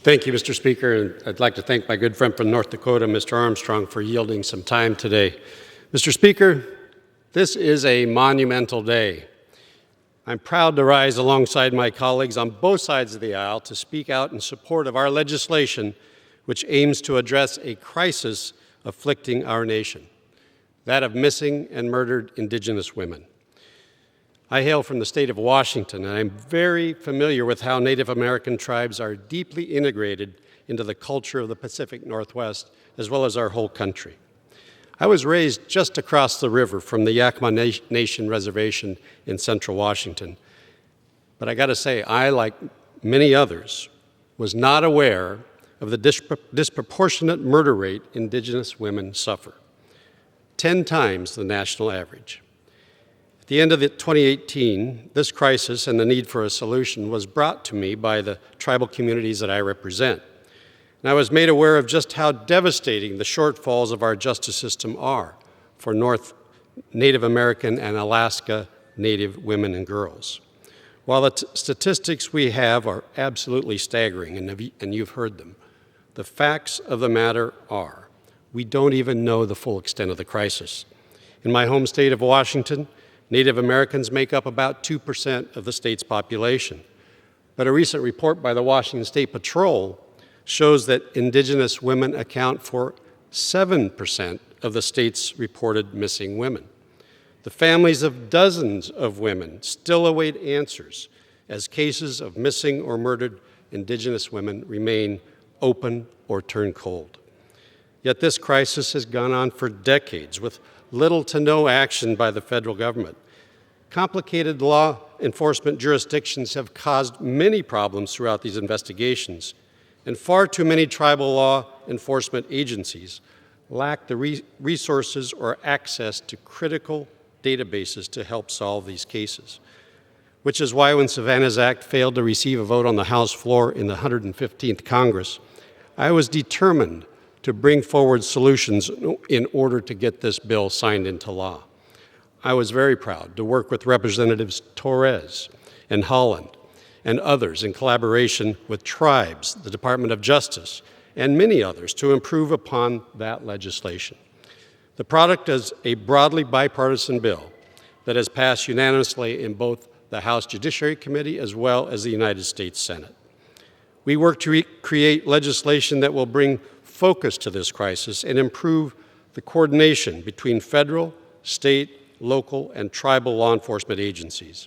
Thank you, Mr. Speaker, and I'd like to thank my good friend from North Dakota, Mr. Armstrong, for yielding some time today. Mr. Speaker, this is a monumental day. I'm proud to rise alongside my colleagues on both sides of the aisle to speak out in support of our legislation, which aims to address a crisis afflicting our nation, that of missing and murdered Indigenous women. I hail from the state of Washington, and I'm very familiar with how Native American tribes are deeply integrated into the culture of the Pacific Northwest, as well as our whole country. I was raised just across the river from the Yakama Nation Reservation in central Washington. But I gotta say, I, like many others, was not aware of the disproportionate murder rate Indigenous women suffer, 10 times the national average. At the end of 2018, this crisis and the need for a solution was brought to me by the tribal communities that I represent. And I was made aware of just how devastating the shortfalls of our justice system are for North Native American and Alaska Native women and girls. While the statistics we have are absolutely staggering, and you've heard them, the facts of the matter are we don't even know the full extent of the crisis. In my home state of Washington, Native Americans make up about 2% of the state's population. But a recent report by the Washington State Patrol shows that Indigenous women account for 7% of the state's reported missing women. The families of dozens of women still await answers as cases of missing or murdered Indigenous women remain open or turn cold. Yet this crisis has gone on for decades with little to no action by the federal government. Complicated law enforcement jurisdictions have caused many problems throughout these investigations, and far too many tribal law enforcement agencies lack the resources or access to critical databases to help solve these cases. Which is why when Savanna's Act failed to receive a vote on the House floor in the 115th Congress, I was determined to bring forward solutions in order to get this bill signed into law. I was very proud to work with Representatives Torres and Holland and others in collaboration with tribes, the Department of Justice, and many others to improve upon that legislation. The product is a broadly bipartisan bill that has passed unanimously in both the House Judiciary Committee as well as the United States Senate. We work to create legislation that will bring focus to this crisis and improve the coordination between federal, state, local, and tribal law enforcement agencies.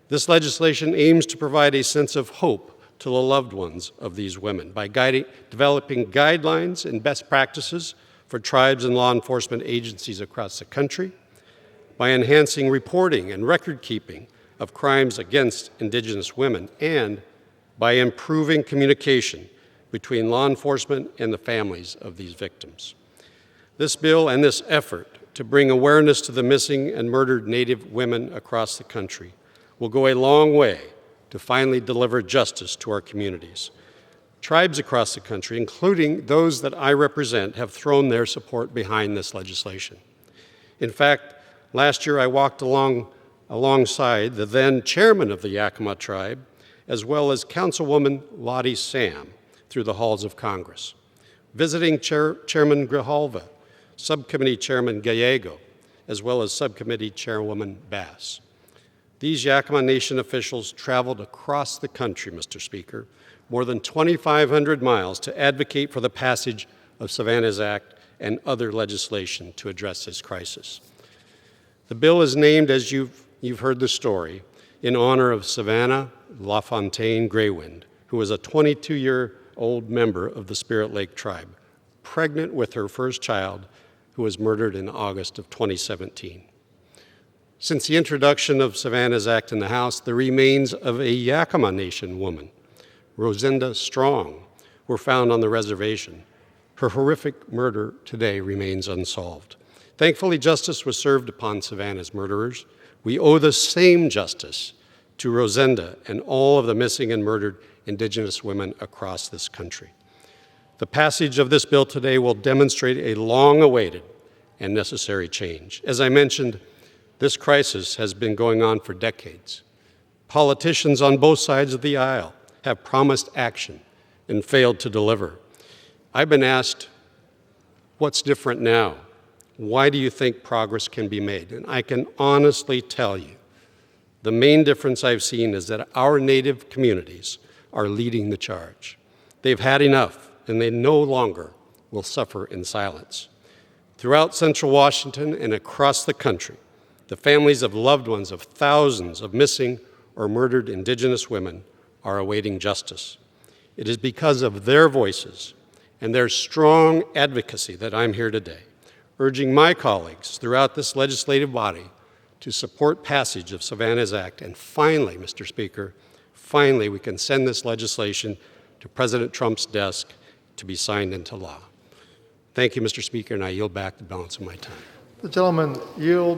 This legislation aims to provide a sense of hope to the loved ones of these women by developing guidelines and best practices for tribes and law enforcement agencies across the country, by enhancing reporting and record keeping of crimes against Indigenous women, and by improving communication between law enforcement and the families of these victims. This bill and this effort to bring awareness to the missing and murdered Native women across the country will go a long way to finally deliver justice to our communities. Tribes across the country, including those that I represent, have thrown their support behind this legislation. In fact, last year I walked alongside the then chairman of the Yakama tribe, as well as Councilwoman Lottie Sam, through the halls of Congress, visiting Chairman Grijalva, Subcommittee Chairman Gallego, as well as Subcommittee Chairwoman Bass. These Yakama Nation officials traveled across the country, Mr. Speaker, more than 2,500 miles to advocate for the passage of Savanna's Act and other legislation to address this crisis. The bill is named, as you've heard the story, in honor of Savanna LaFontaine Graywind, who was a 22-year-old member of the Spirit Lake tribe, pregnant with her first child, who was murdered in August of 2017. Since the introduction of Savanna's Act in the House, the remains of a Yakama Nation woman, Rosenda Strong, were found on the reservation. Her horrific murder today remains unsolved. Thankfully, justice was served upon Savanna's murderers. We owe the same justice to Rosenda and all of the missing and murdered Indigenous women across this country. The passage of this bill today will demonstrate a long-awaited and necessary change. As I mentioned, this crisis has been going on for decades. Politicians on both sides of the aisle have promised action and failed to deliver. I've been asked, what's different now? Why do you think progress can be made? And I can honestly tell you, the main difference I've seen is that our Native communities are leading the charge. They've had enough, and they no longer will suffer in silence. Throughout Central Washington and across the country, the families of loved ones of thousands of missing or murdered Indigenous women are awaiting justice. It is because of their voices and their strong advocacy that I'm here today, urging my colleagues throughout this legislative body to support passage of Savanna's Act. And finally, Mr. Speaker, finally we can send this legislation to President Trump's desk to be signed into law. Thank you, Mr. Speaker, and I yield back the balance of my time. The gentleman yields.